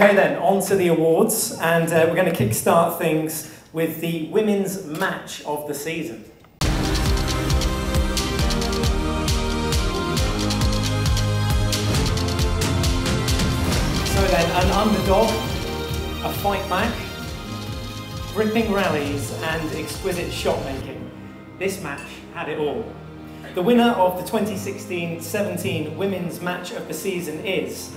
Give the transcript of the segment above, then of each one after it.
Okay then, on to the awards, and we're going to kick-start things with the women's match of the season. So then, an underdog, a fight back, gripping rallies and exquisite shot making. This match had it all. The winner of the 2016-17 Women's Match of the Season is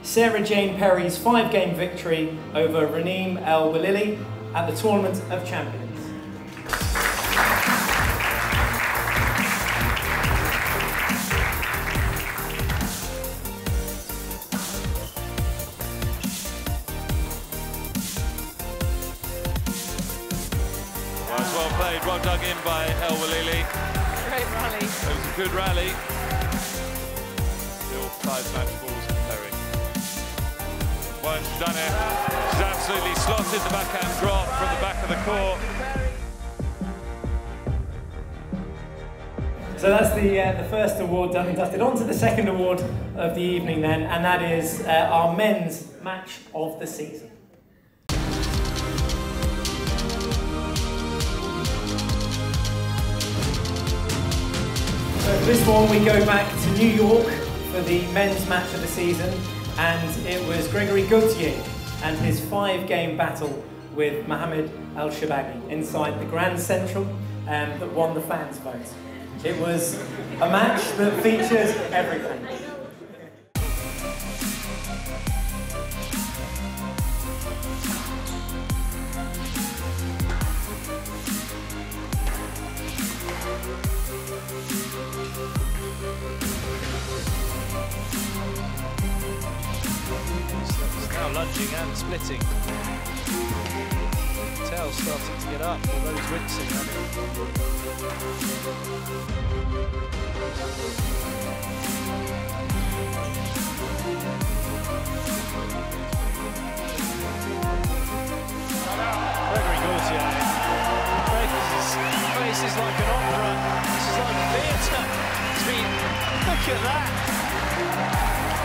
Sarah Jane Perry's 5-game victory over Raneem El Walili at the Tournament of Champions. Well played, well dug in by El Walili. Great rally. It was a good rally. Still 5 match balls for Perry. Well, she's done it. She's absolutely slotted the backhand drop from the back of the court. So that's the first award done and dusted. On to the second award of the evening then, and that is our men's match of the season. So for this one, we go back to New York for the men's match of the season, and it was Gregory Gaultier and his 5-game battle with Mohamed El Shabaghi inside the Grand Central that won the fans' vote. It was a match that featured everything. Now lunging and splitting. Tail starting to get up, although he's wincing. Gregory Gaultier. His face is like an opera. This is like theatre. Look at that.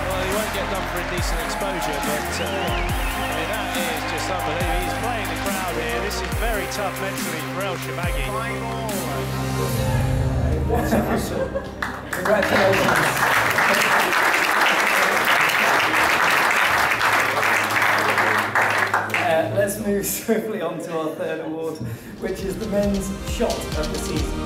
Well, he won't get done for indecent exposure, but I mean, that is just unbelievable. He's playing the crowd here. This is very tough mentally for El Shabaghi. Congratulations. Let's move swiftly on to our third award, which is the men's shot of the season.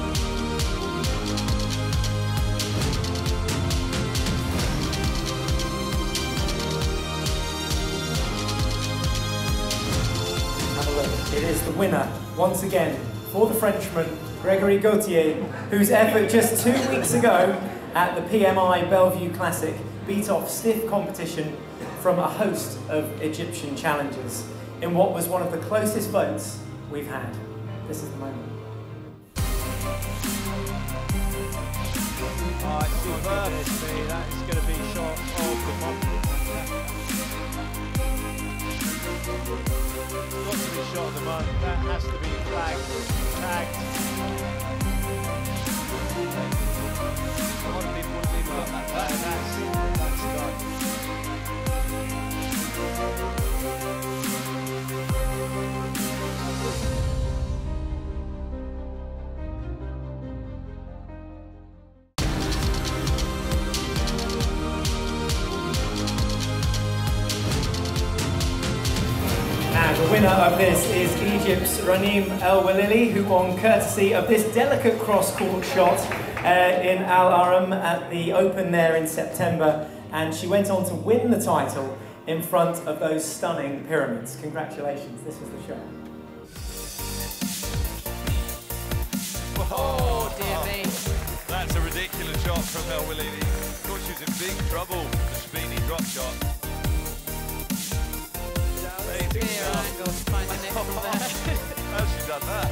It is the winner, once again, for the Frenchman, Gregory Gaultier, whose effort just 2 weeks ago at the PMI Bellevue Classic beat off stiff competition from a host of Egyptian challengers in what was one of the closest votes we've had. This is the moment. Oh, it's superb. That is going to be shot of the month. Got to be shot of the month. That has to be flagged, tagged. A lot of people wouldn't leave about that. That's done. The winner of this is Egypt's Raneem El Walili, who won courtesy of this delicate cross-court shot in Al Aram at the Open there in September, and she went on to win the title in front of those stunning pyramids. Congratulations, this was the shot. Oh dear me. That's a ridiculous shot from El Walili. Thought she was in big trouble, the Shabini drop shot. Clear angle to find the net from there. How's she done that?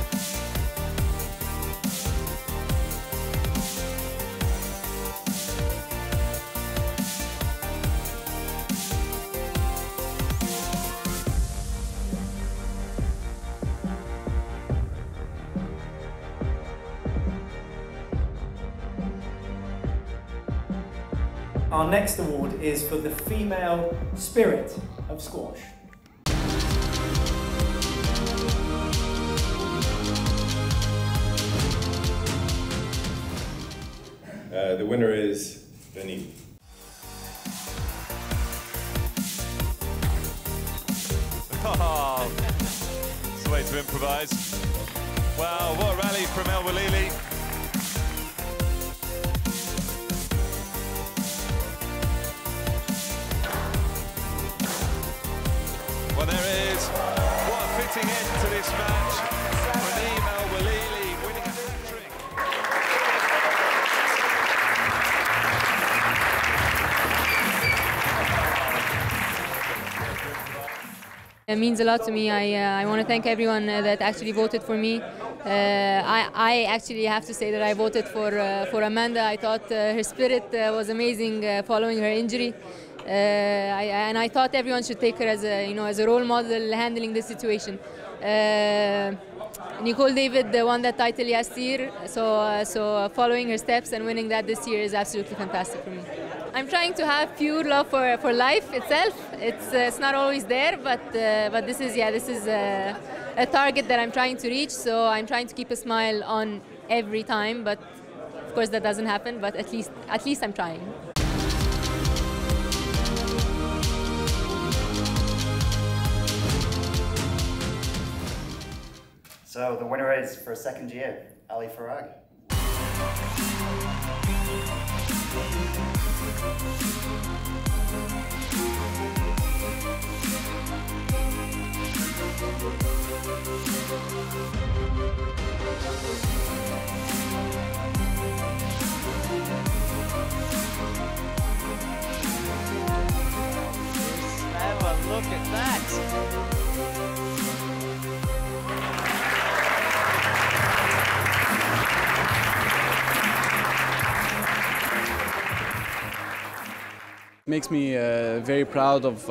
Our next award is for the female spirit of squash. The winner is Benny. Oh, it's a way to improvise. Wow, what a rally from El Walili. Well, there is. What a fitting end to this match. Raneem El Walili winning a hat-trick. It means a lot to me. I want to thank everyone that actually voted for me. I actually have to say that I voted for Amanda. I thought her spirit was amazing following her injury. And I thought everyone should take her as a role model handling this situation. Nicole David won that title last year, so following her steps and winning that this year is absolutely fantastic for me. I'm trying to have pure love for life itself. It's not always there, but this is a target that I'm trying to reach. So I'm trying to keep a smile on every time, but of course that doesn't happen. But at least I'm trying. So the winner is, for a second year, Ali Farag. Have a look at that. Makes me very proud of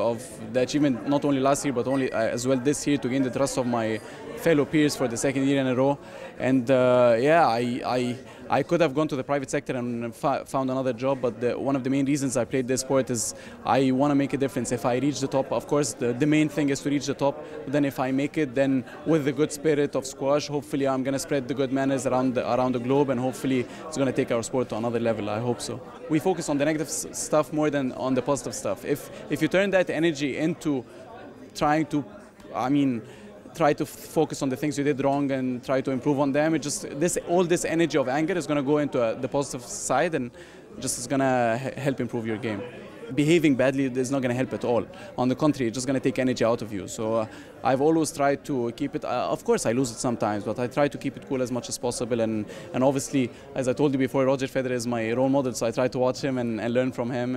the achievement, not only last year but only as well this year, to gain the trust of my fellow peers for the second year in a row. And yeah, I could have gone to the private sector and found another job, but one of the main reasons I played this sport is I want to make a difference. If I reach the top, of course the main thing is to reach the top, but then if I make it, then with the good spirit of squash, hopefully I'm going to spread the good manners around the globe, and hopefully it's going to take our sport to another level. I hope so. We focus on the negative stuff more than on the positive stuff. If you turn that energy into trying to, try to focus on the things you did wrong and try to improve on them, all this energy of anger is going to go into the positive side, and just is going to help improve your game. Behaving badly is not going to help at all. On the contrary, it's just going to take energy out of you. So I've always tried to keep it. Of course, I lose it sometimes, but I try to keep it cool as much as possible. And obviously, as I told you before, Roger Federer is my role model, so I try to watch him and learn from him,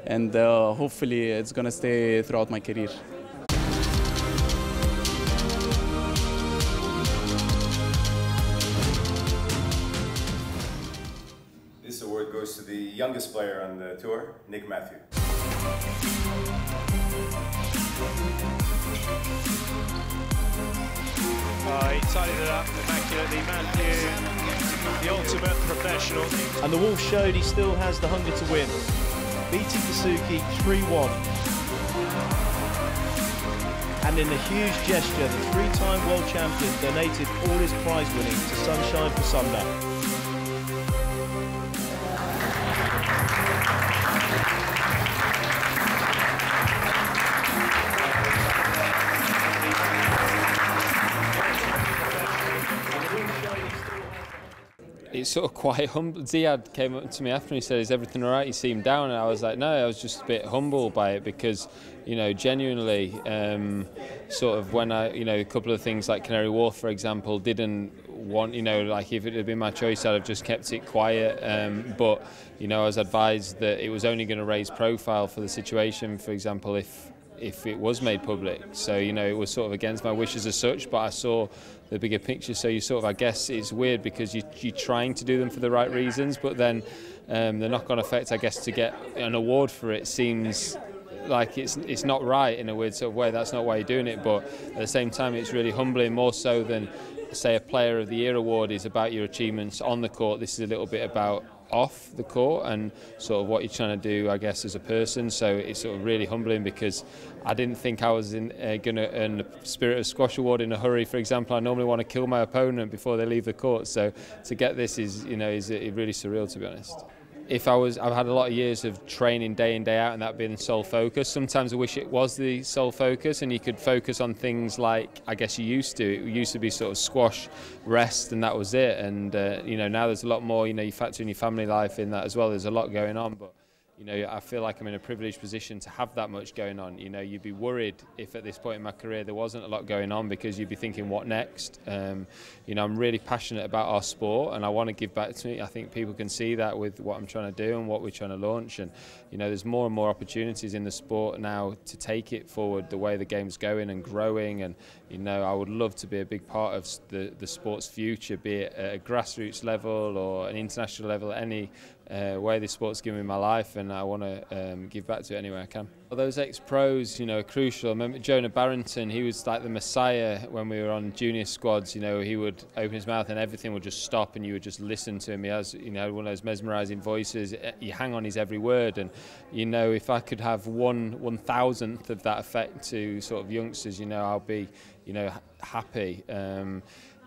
and hopefully it's going to stay throughout my career. This award goes to the youngest player on the tour, Nick Matthew. He tidied it up immaculately. Matthew, the ultimate professional. And the Wolf showed he still has the hunger to win, beating Kasuki 3-1. And in a huge gesture, the three-time world champion donated all his prize winning to Sunshine for Sunda. It's sort of quite humble. Ziad came up to me after and he said, "Is everything all right?" He seemed down, and I was like, "No," I was just a bit humbled by it because, you know, genuinely, sort of when a couple of things like Canary Wharf, for example, didn't want, like if it had been my choice, I'd have just kept it quiet. But, I was advised that it was only going to raise profile for the situation, for example, if it was made public. So, it was sort of against my wishes as such, but I saw the bigger picture. So you sort of, I guess it's weird because you're trying to do them for the right reasons, but then the knock-on effect, I guess, to get an award for it seems like it's not right in a weird sort of way. That's not why you're doing it, but at the same time it's really humbling, more so than say, a Player of the Year award is about your achievements on the court, this is a little bit about off the court and sort of what you're trying to do, I guess, as a person. So it's sort of really humbling because I didn't think I was going to earn the Spirit of Squash award in a hurry. For example, I normally want to kill my opponent before they leave the court. So to get this is really surreal, to be honest. I've had a lot of years of training day in, day out, and that being the sole focus. Sometimes I wish it was the sole focus and you could focus on things like, I guess you used to. It used to be sort of squash, rest, and that was it. And now there's a lot more, you factor in your family life in that as well. There's a lot going on, but I feel like I'm in a privileged position to have that much going on. You'd be worried if at this point in my career there wasn't a lot going on, because you'd be thinking, what next? I'm really passionate about our sport and I want to give back to it. I think people can see that with what I'm trying to do and what we're trying to launch. And there's more and more opportunities in the sport now to take it forward the way the game's going and growing. And I would love to be a big part of the sport's future, be it at a grassroots level or an international level, any way this sport's given me my life, and I want to give back to it any way I can. Well, those ex-pros, are crucial. I remember Jonah Barrington, he was like the messiah when we were on junior squads. He would open his mouth and everything would just stop and you would just listen to him. He has, one of those mesmerising voices. You hang on his every word, and if I could have 1/1000th of that effect to sort of youngsters, I'll be, happy.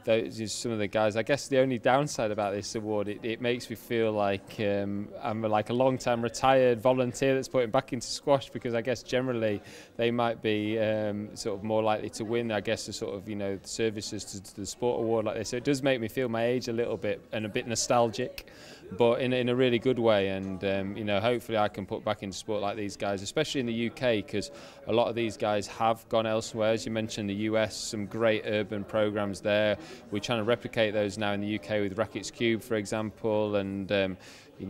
Those are some of the guys. I guess the only downside about this award, it makes me feel like I'm like a long-time retired volunteer that's putting back into squash, because I guess generally they might be sort of more likely to win, I guess, the sort of services to the sport award like this. So it does make me feel my age a little bit and a bit nostalgic, but in a really good way. And hopefully I can put back into sport like these guys, especially in the UK, because a lot of these guys have gone elsewhere. As you mentioned, the US, some great urban programs there. We're trying to replicate those now in the UK with Rackets Cube, for example, and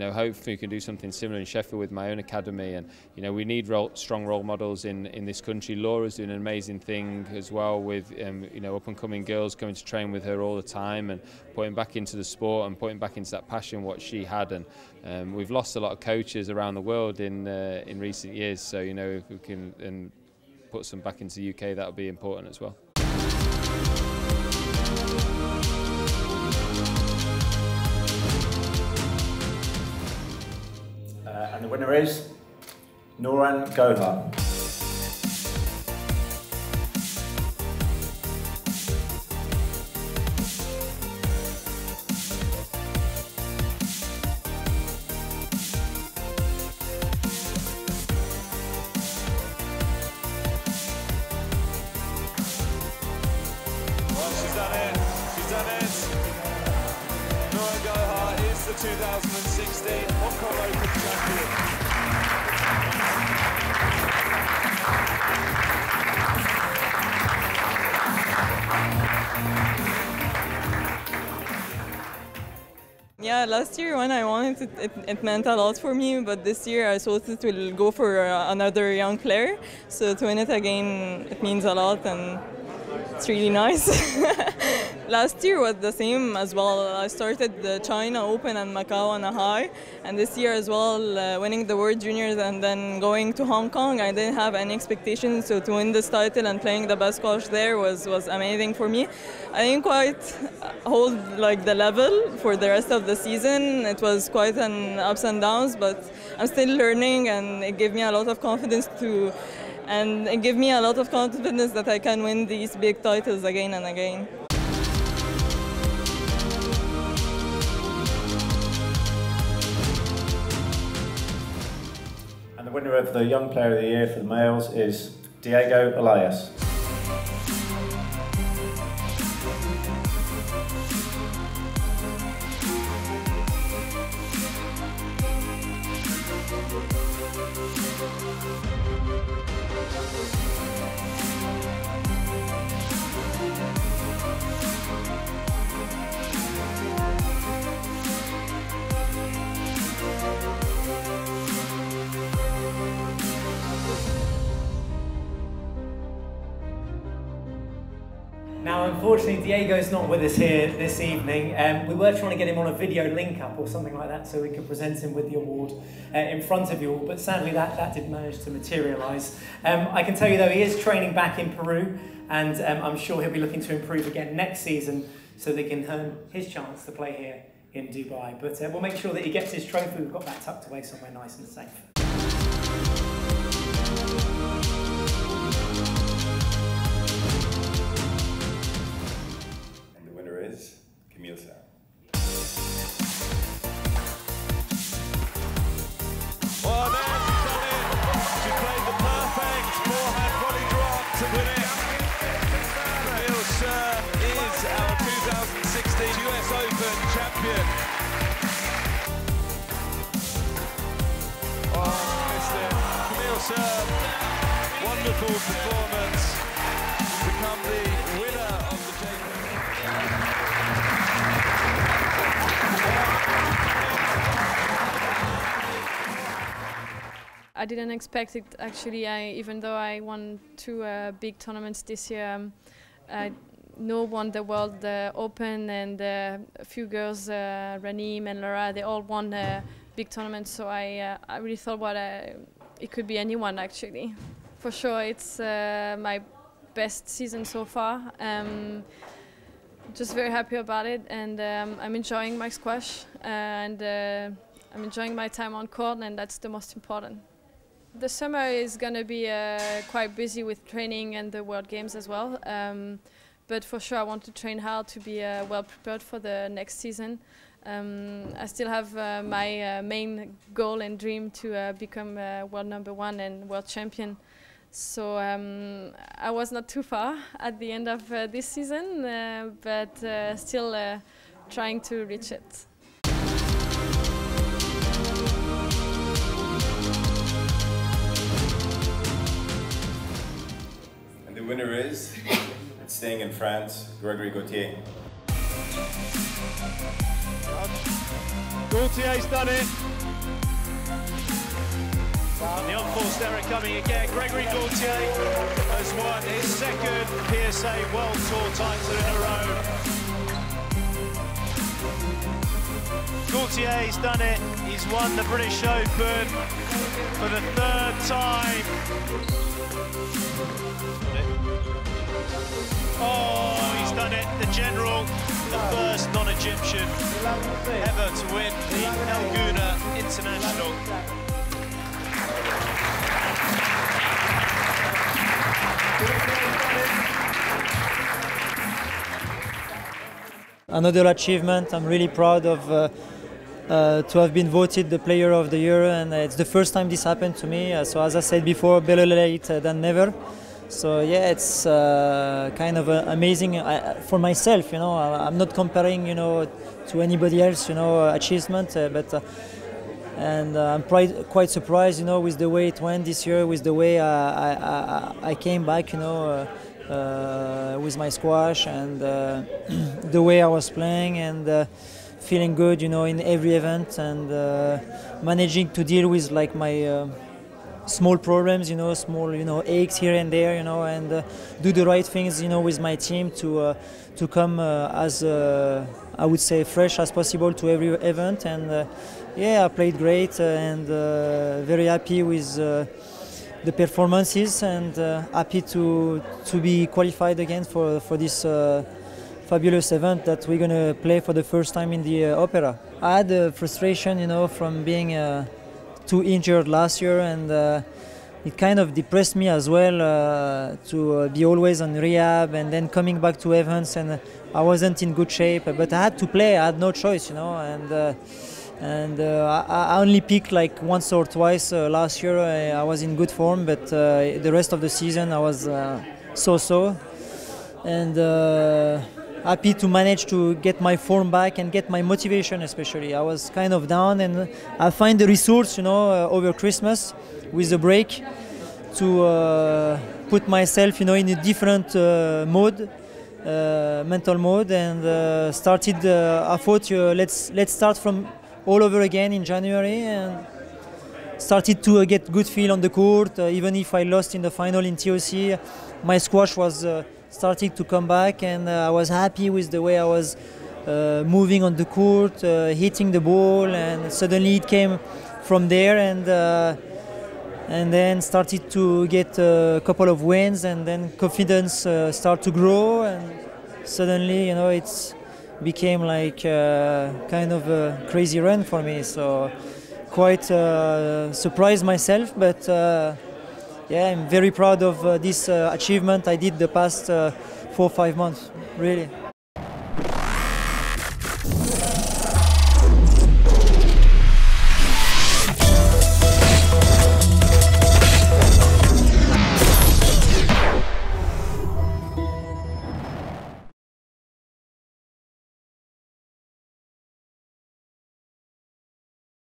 hopefully we can do something similar in Sheffield with my own academy. And we need strong role models in this country. Laura's doing an amazing thing as well with up and coming girls coming to train with her all the time and putting back into the sport and putting back into that passion what she had. And we've lost a lot of coaches around the world in recent years, so if we can put some back into the UK, that'll be important as well. And the winner is Nouran Gohar. Well, she's done it. She's done it. Nouran Gohar is the 2016 Hong Kong Open champion. Yeah, last year when I won it meant a lot for me, but this year I thought it will go for another young player. So to win it again, it means a lot and it's really nice. Last year was the same as well. I started the China Open and Macau on a high, and this year as well, winning the World Juniors and then going to Hong Kong, I didn't have any expectations. So to win this title and playing the best squash there was amazing for me. I didn't quite hold like the level for the rest of the season. It was quite an ups and downs, but I'm still learning, and it gave me a lot of confidence that I can win these big titles again and again. And the winner of the Young Player of the Year for the males is Diego Elias. Now, unfortunately, Diego's not with us here this evening. We were trying to get him on a video link-up or something like that so we could present him with the award in front of you all, but sadly that didn't manage to materialise. I can tell you, though, he is training back in Peru, and I'm sure he'll be looking to improve again next season so they can earn his chance to play here in Dubai. But we'll make sure that he gets his trophy. We've got that tucked away somewhere nice and safe. And the winner is PSA. Well, there she's done it. She played the perfect forehand volley drop to win it. PSA is our 2016 US Open champion. Oh, missed it. PSA, wonderful performance. Become the winner of the I didn't expect it, actually. Even though I won 2 big tournaments this year, no won the World Open, and a few girls, Ranim and Laura, they all won big tournaments. So I really thought it could be anyone, actually. For sure, it's my best season so far. Just very happy about it, and I'm enjoying my squash, and I'm enjoying my time on court, and that's the most important. The summer is going to be quite busy with training and the World Games as well, but for sure I want to train hard to be well prepared for the next season. I still have my main goal and dream to become world #1 and world champion. So I was not too far at the end of this season, but still trying to reach it. And the winner is, it's staying in France, Gregory Gaultier. Gaultier's done it. And the unforced error coming again. Gregory Gaultier has won his 2nd PSA World Tour title in a row. Gaultier's done it. He's won the British Open for the 3rd time. Oh, he's done it. The General, the first non-Egyptian ever to win the El Gouna International. Another achievement. I'm really proud of to have been voted the Player of the Year, and it's the first time this happened to me. So as I said before, better late than never. So yeah, it's kind of amazing for myself. You know, I'm not comparing, you know, to anybody else, you know, achievement, but. And I'm quite surprised, you know, with the way it went this year, with the way I came back, you know, with my squash, and the way I was playing, and feeling good, you know, in every event, and managing to deal with like my small problems, you know, small, you know, aches here and there, you know, and do the right things, you know, with my team to come as I would say fresh as possible to every event, and yeah, I played great, and very happy with the performances, and happy to be qualified again for this fabulous event that we're gonna play for the first time in the Opera. I had frustration, you know, from being too injured last year, and it kind of depressed me as well to be always on rehab and then coming back to events, and I wasn't in good shape, but I had to play. I had no choice, you know, and I only picked like once or twice last year. I was in good form, but the rest of the season I was so-so, and happy to manage to get my form back and get my motivation. Especially, I was kind of down, and I find the resource, you know, over Christmas with the break to put myself, you know, in a different mode. Mental mode, and started. I thought let's start from all over again in January, and started to get good feel on the court. Even if I lost in the final in TOC, my squash was starting to come back, and I was happy with the way I was moving on the court, hitting the ball, and suddenly it came from there, and then started to get a couple of wins, and then confidence start to grow, and suddenly, you know, became like kind of a crazy run for me. So quite surprised myself, but yeah, I'm very proud of this achievement I did the past 4 or 5 months, really.